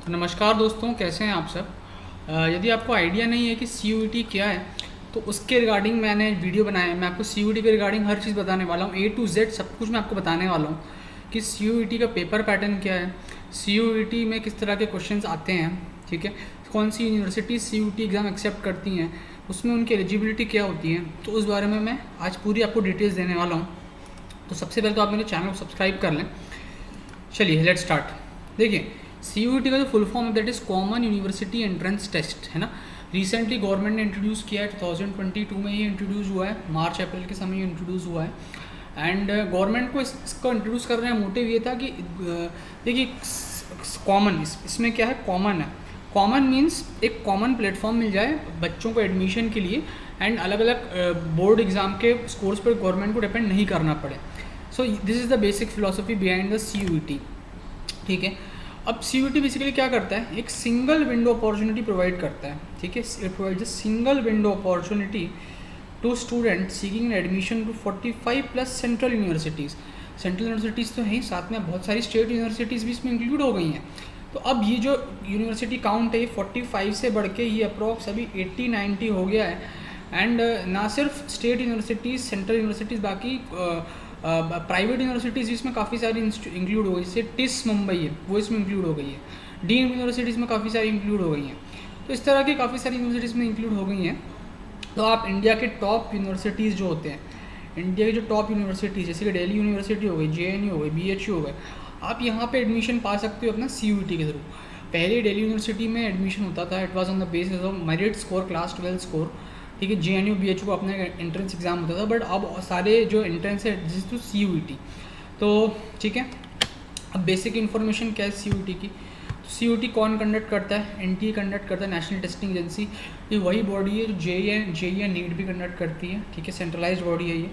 नमस्कार दोस्तों, कैसे हैं आप सब। यदि आपको आइडिया नहीं है कि CUET क्या है तो उसके रिगार्डिंग मैंने वीडियो बनाया है। मैं आपको CUET के रिगार्डिंग हर चीज़ बताने वाला हूँ, A to Z सब कुछ मैं आपको बताने वाला हूँ कि CUET का पेपर पैटर्न क्या है, CUET में किस तरह के क्वेश्चंस आते हैं, ठीक है, कौन सी यूनिवर्सिटी CUET एग्ज़ाम एक्सेप्ट करती हैं, उसमें उनकी एलिजिबिलिटी क्या होती है। तो उस बारे में मैं आज पूरी आपको डिटेल्स देने वाला हूँ। तो सबसे पहले तो आप मेरे चैनल को सब्सक्राइब कर लें। चलिए लेट्स स्टार्ट। देखिए, CUET का जो फुल फॉर्म है that is common university entrance test, है ना। रिसेंटली गवर्नमेंट ने इंट्रोड्यूस किया है, 2022 में ये इंट्रोड्यूस हुआ है, मार्च अप्रैल के समय ये इंट्रोड्यूस हुआ है। एंड गवर्नमेंट को इसको इंट्रोड्यूस करने का मोटिव ये था कि देखिए कॉमन इसमें क्या है, कॉमन है। कॉमन मीन्स एक कॉमन प्लेटफॉर्म मिल जाए बच्चों को एडमिशन के लिए एंड अलग अलग बोर्ड एग्ज़ाम के स्कोर्स पर गवर्नमेंट को डिपेंड नहीं करना पड़े। So this is the basic philosophy behind the CUET, ठीक है। अब CUET बेसिकली क्या करता है, एक सिंगल विंडो अपॉर्चुनिटी प्रोवाइड करता है, ठीक है। It provides a single window opportunity to student seeking admission to 45 plus central universities. Central universities तो हैं, साथ में बहुत सारी स्टेट यूनिवर्सिटीज़ भी इसमें इंक्लूड हो गई हैं। तो अब ये जो यूनिवर्सिटी काउंट है 45 से बढ़ के ये अप्रॉक्स अभी 80-90 हो गया है। एंड ना सिर्फ स्टेट यूनिवर्सिटीज़, सेंट्रल यूनिवर्सिटीज़, बाकी प्राइवेट यूनिवर्सिटीज़ इसमें काफ़ी सारी इंक्लूड हो गई। जैसे टिस मुंबई है, वो इसमें इंक्लूड हो गई है। डीम्ड यूनिवर्सिटीज़ में काफ़ी सारी इंक्लूड हो गई हैं। तो इस तरह की काफ़ी सारी यूनिवर्सिटीज़ में इंक्लूड हो गई हैं। तो आप इंडिया के टॉप यूनिवर्सिटीज़ जो होते हैं, इंडिया की जो टॉप यूनिवर्सिटीज़ जैसे कि दिल्ली यूनिवर्सिटी हो गई, JNU हो गई, BHU हो गए, आप यहाँ पे एडमिशन पा सकते हो अपना CUET के थ्रू। पहले दिल्ली यूनिवर्सिटी में एडमिशन होता था, it was on the basis of merit score, class 12 score, ठीक है। JNU BHU को अपना एंट्रेंस एग्जाम होता था, बट अब सारे जो एंट्रेंस है दिस टू CUET। तो ठीक है, अब बेसिक इन्फॉर्मेशन क्या है CUET की। तो CUET कौन कंडक्ट करता है, NTA कंडक्ट करता है, नेशनल टेस्टिंग एजेंसी। ये वही बॉडी है जो JEE एंड NEET भी कंडक्ट करती है, ठीक है। सेंट्रलाइज्ड बॉडी है ये।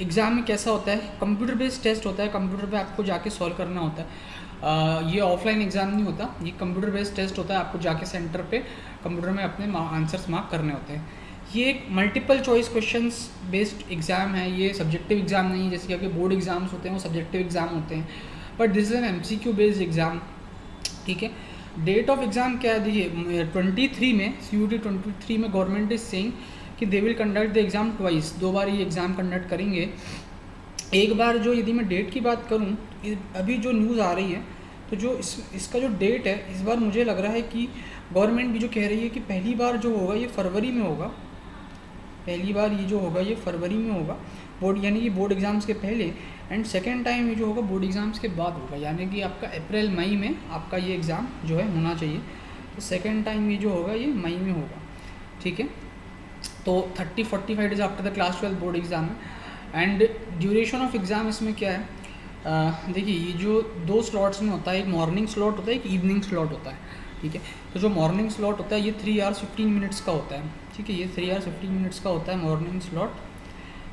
एग्ज़ाम में कैसा होता है, कंप्यूटर बेस्ड टेस्ट होता है, कंप्यूटर पे आपको जाके सॉल्व करना होता है। ये ऑफलाइन एग्ज़ाम नहीं होता, ये कंप्यूटर बेस्ड टेस्ट होता है। आपको जाके सेंटर पे कंप्यूटर में अपने आंसर्स मार्क करने होते हैं। ये एक multiple choice questions based exam है, ये सब्जेक्टिव एग्ज़ाम नहीं है जैसे कि आपके बोर्ड एग्ज़ाम्स होते हैं, वो सब्जेक्टिव एग्ज़ाम होते हैं, but this is an MCQ based exam, ठीक है। डेट ऑफ एग्ज़ाम क्या है, देखिए 23 में CUET 23 में गवर्नमेंट इज सेइंग कि they will conduct the exam twice, 2 बार ये एग्ज़ाम कंडक्ट करेंगे। एक बार जो यदि मैं डेट की बात करूं, अभी जो न्यूज़ आ रही है, तो जो इसका जो डेट है इस बार मुझे लग रहा है कि गवर्नमेंट भी जो कह रही है कि पहली बार जो होगा ये फरवरी में होगा। पहली बार ये जो होगा ये फरवरी में होगा, बोर्ड यानी कि बोर्ड एग्ज़ाम्स के पहले। एंड सेकेंड टाइम ये जो होगा बोर्ड एग्ज़ाम्स के बाद होगा, यानी कि आपका अप्रैल मई में आपका ये एग्ज़ाम जो है होना चाहिए। तो सेकेंड टाइम ये जो होगा ये मई में होगा, ठीक है। तो 30-45 days after the class 12 board exam है। एंड ड्यूरेशन ऑफ एग्ज़ाम इसमें क्या है, देखिए ये जो 2 स्लॉट्स में होता है, एक मॉर्निंग स्लॉट होता है, एक इवनिंग स्लॉट होता है, ठीक है। तो जो मॉर्निंग स्लॉट होता है ये 3 आवर्स 15 मिनट्स का होता है, ठीक है। ये 3 आवर्स 15 मिनट्स का होता है मॉर्निंग स्लॉट।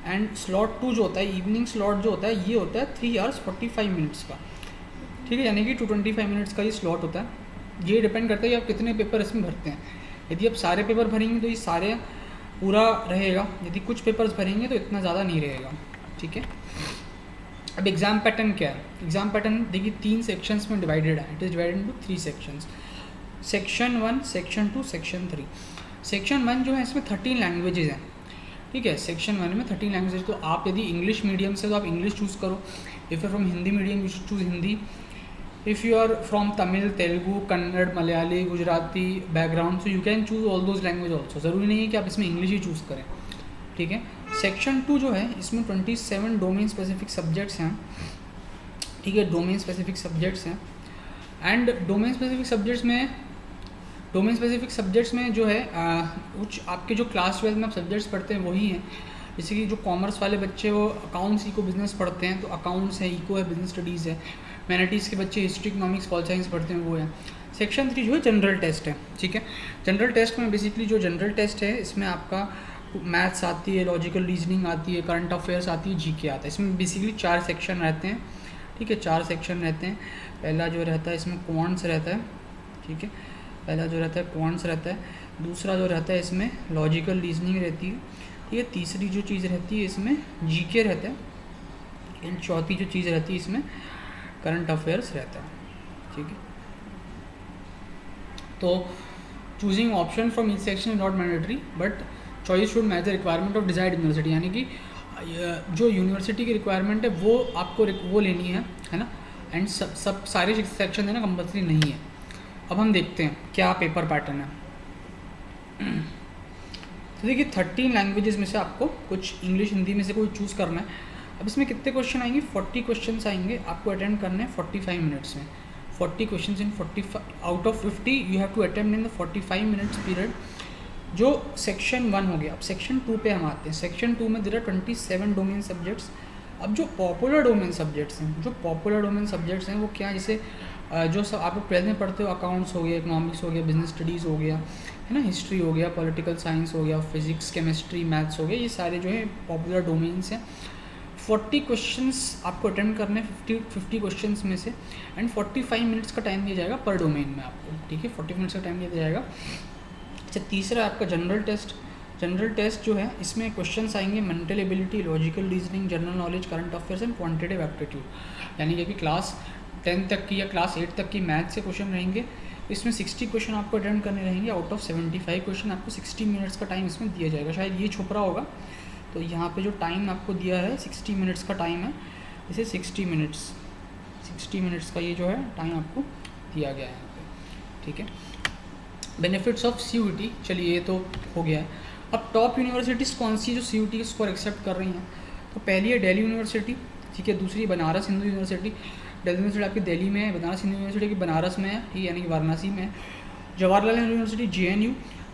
एंड स्लॉट 2 जो होता है, इवनिंग स्लॉट जो होता है, ये होता है 3 आवर्स 45 मिनट्स का, ठीक है, यानी कि 225 मिनट्स का ये स्लॉट होता है। ये डिपेंड करता है कि आप कितने पेपर इसमें भरते हैं। यदि आप सारे पेपर भरेंगे तो ये सारे पूरा रहेगा, यदि कुछ पेपर्स भरेंगे तो इतना ज़्यादा नहीं रहेगा, ठीक है। अब एग्ज़ाम पैटर्न क्या है, एग्ज़ाम पैटर्न देखिए 3 सेक्शंस में डिवाइडेड है, it is divided into 3 sections, section 1, section 2, section 3। Section 1 जो है इसमें 13 लैंग्वेजेज हैं, ठीक है। सेक्शन 1 में 13 लैंग्वेजेज। तो आप यदि इंग्लिश मीडियम से तो आप इंग्लिश चूज़ करो, if you from Hindi medium you should choose Hindi, if you are from Tamil, Telugu, Kannada, Malayali, Gujarati background, so you can choose all those language also. ज़रूरी नहीं है कि आप इसमें इंग्लिश ही चूज़ करें, ठीक है। सेक्शन 2 जो है इसमें 27 डोमेन स्पेसिफिक सब्जेक्ट्स हैं, ठीक है, डोमेन स्पेसिफिक सब्जेक्ट्स हैं। एंड डोमेन स्पेसिफिक सब्जेक्ट्स में जो है कुछ आपके जो क्लास 12 में आप सब्जेक्ट्स पढ़ते हैं वही हैं। जैसे कि जो कॉमर्स वाले बच्चे वो अकाउंट्स, इको, बिजनेस पढ़ते हैं, तो अकाउंट्स है, इको है, बिजनेस स्टडीज़ है। मैनिटीज़ के बच्चे हिस्ट्री, इकोनॉमिक्स, पॉल साइंस पढ़ते हैं, वो है। सेक्शन 3 जो है जनरल टेस्ट है, ठीक है। जनरल टेस्ट में बेसिकली जो जनरल टेस्ट है इसमें आपका मैथ्स आती है, लॉजिकल रीजनिंग आती है, करंट अफेयर्स आती है, GK आता है। इसमें बेसिकली 4 सेक्शन रहते हैं, ठीक है, 4 सेक्शन रहते हैं। पहला जो रहता है इसमें क्वांट्स रहता है, ठीक है, पहला जो रहता है क्वांट्स रहता है। दूसरा जो रहता है इसमें लॉजिकल रीजनिंग रहती है, ठीक है। तीसरी जो चीज़ रहती है इसमें GK रहता है। एंड चौथी जो चीज़ रहती है इसमें करंट अफेयर्स रहता है, ठीक है। तो choosing option from each section is not mandatory, but choice should match the requirement of desired university, यानी कि जो यूनिवर्सिटी की रिक्वायरमेंट है वो आपको वो लेनी है ना। एंड सब सारे सेक्शन है ना कंपल्सरी नहीं है। अब हम देखते हैं क्या पेपर पैटर्न है। तो देखिए 13 लैंग्वेजेस में से आपको कुछ इंग्लिश हिंदी में से कोई चूज़ करना है। अब इसमें कितने क्वेश्चन आएंगे, 40 क्वेश्चन आएंगे, आपको अटेंड करने हैं 45 मिनट्स में। 40 question in 45 out of 50 you have to attempt in the 45 minutes period. जो सेक्शन 1 हो गया, अब सेक्शन 2 पे हम आते हैं। सेक्शन 2 में देयर आर 27 डोमेन सब्जेक्ट्स। अब जो पॉपुलर डोमेन सब्जेक्ट्स हैं, वो क्या है, जैसे जो सब आप लोग 12th में पढ़ते हो, अकाउंट्स हो गया, इकोनॉमिक्स हो गया, बिजनेस स्टडीज़ हो गया, है ना, हिस्ट्री हो गया, पॉलिटिकल साइंस हो गया, फिजिक्स, केमिस्ट्री, मैथ्स हो गया, ये सारे जो है पॉपुलर डोमेन्स हैं। 40 क्वेश्चंस आपको अटेम्प्ट करने हैं 50 क्वेश्चंस में से, एंड 45 मिनट्स का टाइम दिया जाएगा पर डोमेन में आपको, ठीक है, 40 मिनट्स का टाइम दिया जाएगा। अच्छा, तीसरा आपका जनरल टेस्ट जो है, इसमें क्वेश्चंस आएंगे mental ability, logical reasoning, general knowledge, current affairs and quantitative aptitude, यानी कि क्लास 10 तक की या क्लास 8 तक की मैथ से क्वेश्चन रहेंगे। इसमें 60 क्वेश्चन आपको अटेम्प्ट करने रहेंगे। आउट ऑफ 75 क्वेश्चन आपको 60 मिनट्स का टाइम इसमें दिया जाएगा। शायद ये छुप रहा होगा, तो यहाँ पे जो टाइम आपको दिया है 60 मिनट्स का टाइम है, इसे 60 मिनट्स का ये जो है टाइम आपको दिया गया है यहाँ पे, ठीक है। बेनिफिट्स ऑफ CUET, चलिए ये तो हो गया है। अब टॉप यूनिवर्सिटीज़ कौन सी जो CUET के स्कोर एक्सेप्ट कर रही हैं, तो पहली है दिल्ली यूनिवर्सिटी, ठीक है, दूसरी बनारस हिंदू यूनिवर्सिटी। दिल्ली यूनिवर्सिटी आपकी दिल्ली में है, बनारस हिंदू यूनिवर्सिटी की बनारस में है, ठीक है, यानी कि वाराणसी में है। जवाहरलाल नेहरू यूनिवर्सिटी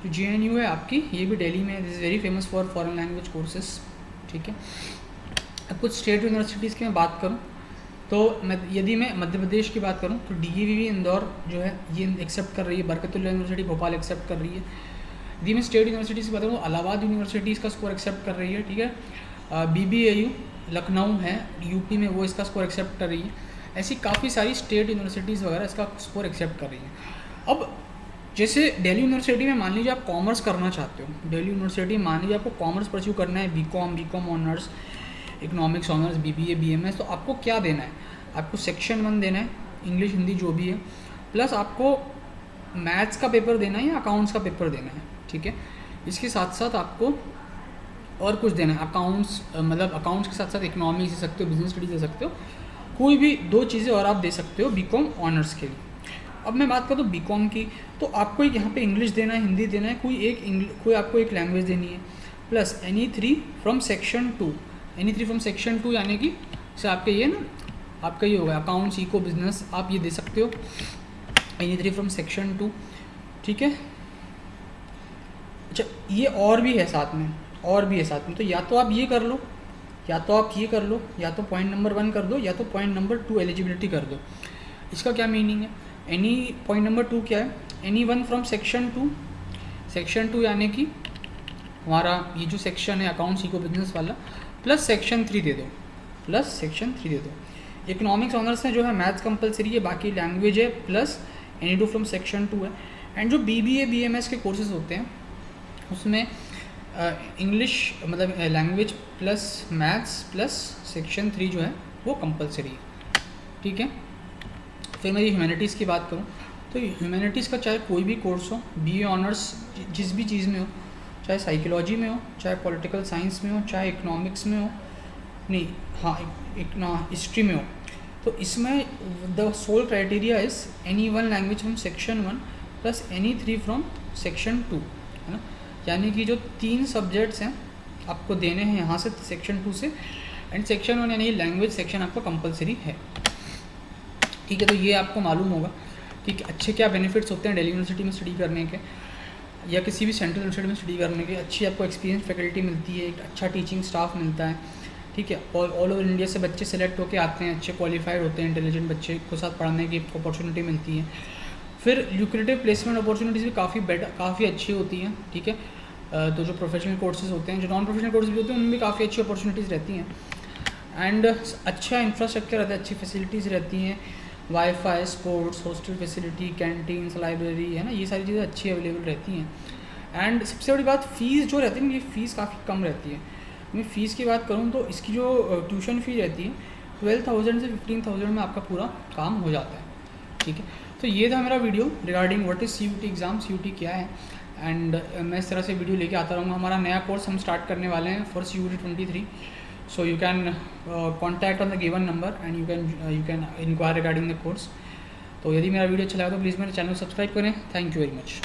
JNU है आपकी, ये भी दिल्ली में है, this is very famous for foreign language courses, ठीक है। अब कुछ स्टेट यूनिवर्सिटीज़ की मैं बात करूँ, तो यदि मैं मध्य प्रदेश की बात करूँ तो DAVV इंदौर जो है ये एक्सेप्ट कर रही है, बरकतुल्लाह यूनिवर्सिटी भोपाल एक्सेप्ट कर रही है। यदि मैं स्टेट यूनिवर्सिटीज़ की बात करूँ, इलाहाबाद यूनिवर्सिटी इसका स्कोर एक्सेप्ट कर रही है, ठीक है। BBAU लखनऊ है UP में, वो इसका स्कोर एक्सेप्ट कर रही है। ऐसी काफ़ी सारी स्टेट यूनिवर्सिटीज़ वगैरह इसका स्कोर एक्सेप्ट कर रही हैं। अब जैसे दिल्ली यूनिवर्सिटी में मान लीजिए आप कॉमर्स करना चाहते हो, दिल्ली यूनिवर्सिटी मान लीजिए आपको कॉमर्स परस्यू करना है, BCom honours, economics honours, BBA BMS, तो आपको क्या देना है, आपको सेक्शन 1 देना है, इंग्लिश हिंदी जो भी है, प्लस आपको मैथ्स का पेपर देना है या अकाउंट्स का पेपर देना है, ठीक है। इसके साथ साथ आपको और कुछ देना है, अकाउंट्स मतलब अकाउंट्स के साथ साथ इकोनॉमिक्स दे सकते हो, बिजनेस स्टडीज दे सकते हो, कोई भी 2 चीज़ें और आप दे सकते हो बीकॉम ऑनर्स के लिए। अब मैं बात करूँ बीकॉम की, तो आपको यहाँ पे इंग्लिश देना है, हिंदी देना है, कोई आपको एक लैंग्वेज देनी है, प्लस एनी 3 फ्रॉम सेक्शन 2, यानी कि जैसे आपके ये ना, आपका ये होगा अकाउंट्स, इको, बिजनेस, आप ये दे सकते हो, एनी 3 फ्रॉम सेक्शन 2, ठीक है। अच्छा, ये और भी है साथ में, तो या तो आप ये कर लो, या तो पॉइंट नंबर 1 कर दो, या तो पॉइंट नंबर 2 एलिजिबिलिटी कर दो। इसका क्या मीनिंग है, पॉइंट नंबर 2 क्या है, एनी 1 फ्रॉम सेक्शन 2 यानी कि हमारा ये जो सेक्शन है अकाउंट्स, इको, बिजनेस वाला, प्लस सेक्शन 3 दे दो। इकोनॉमिक्स ऑनर्स में जो है मैथ्स कंपलसरी है, बाकी लैंग्वेज है, प्लस एनी 2 फ्रॉम सेक्शन 2 है। एंड जो BBA BMS के कोर्सेज होते हैं उसमें इंग्लिश मतलब language plus maths plus section 3 जो है वो कंपलसरी है, ठीक है। फिर मैं ह्यूमैनिटीज़ की बात करूँ, तो ह्यूमैनिटीज़ का चाहे कोई भी कोर्स हो, BA ऑनर्स जिस भी चीज़ में हो, चाहे साइकोलॉजी में हो, चाहे पॉलिटिकल साइंस में हो, चाहे इकोनॉमिक्स में हो, हिस्ट्री में हो, तो इसमें the sole criteria is any 1 language from section 1 plus any 3 from section 2, है ना। यानी कि जो 3 सब्जेक्ट्स हैं आपको देने हैं यहाँ से सेक्शन 2 से, एंड सेक्शन 1 यानी लैंग्वेज सेक्शन आपका कंपलसरी है, ठीक है। तो ये आपको मालूम होगा कि अच्छे क्या बेनिफिट्स होते हैं दिल्ली यूनिवर्सिटी में स्टडी करने के, या किसी भी सेंट्रल यूनिवर्सिटी में स्टडी करने के। अच्छी आपको एक्सपीरियंस फैकल्टी मिलती है, एक अच्छा टीचिंग स्टाफ मिलता है, ठीक है। और ऑल ओवर इंडिया से बच्चे सेलेक्ट होकर आते हैं, अच्छे क्वालिफाइड होते हैं, इंटेलिजेंट बच्चे को साथ पढ़ने की अपॉर्चुनिटी मिलती है। फिर ल्यूक्रेटिव प्लेसमेंट अपॉर्चुनिटीज़ भी काफ़ी अच्छी होती हैं, ठीक है। तो जो प्रोफेशनल कोर्सेज होते हैं, जो नॉन प्रोफेशनल कोर्सेज भी होते हैं, उनमें भी काफ़ी अच्छी अपॉर्चुनिटीज़ रहती हैं। एंड अच्छा इंफ्रास्ट्रक्चर रहता है, अच्छी फैसिलिटीज़ रहती हैं, wifi, sports, hostel facility, canteens, library, है ना, ये सारी चीज़ें अच्छी अवेलेबल रहती हैं। एंड सबसे बड़ी बात फ़ीस जो रहती है ना, ये फ़ीस काफ़ी कम रहती है। मैं फ़ीस की बात करूँ तो इसकी जो ट्यूशन फ़ी रहती है 12,000 से 15,000 में आपका पूरा काम हो जाता है, ठीक है। तो ये था मेरा video regarding what is CUT exam, CUT क्या है। एंड मैं इस तरह से वीडियो लेके आता रहूँगा। हमारा नया कोर्स हम स्टार्ट करने वाले हैं for CUT 23। So you can contact on the given number and you can inquire regarding the course. तो यदि मेरा वीडियो अच्छा लगा तो प्लीज़ मेरे चैनल को सब्सक्राइब करें। Thank you very much.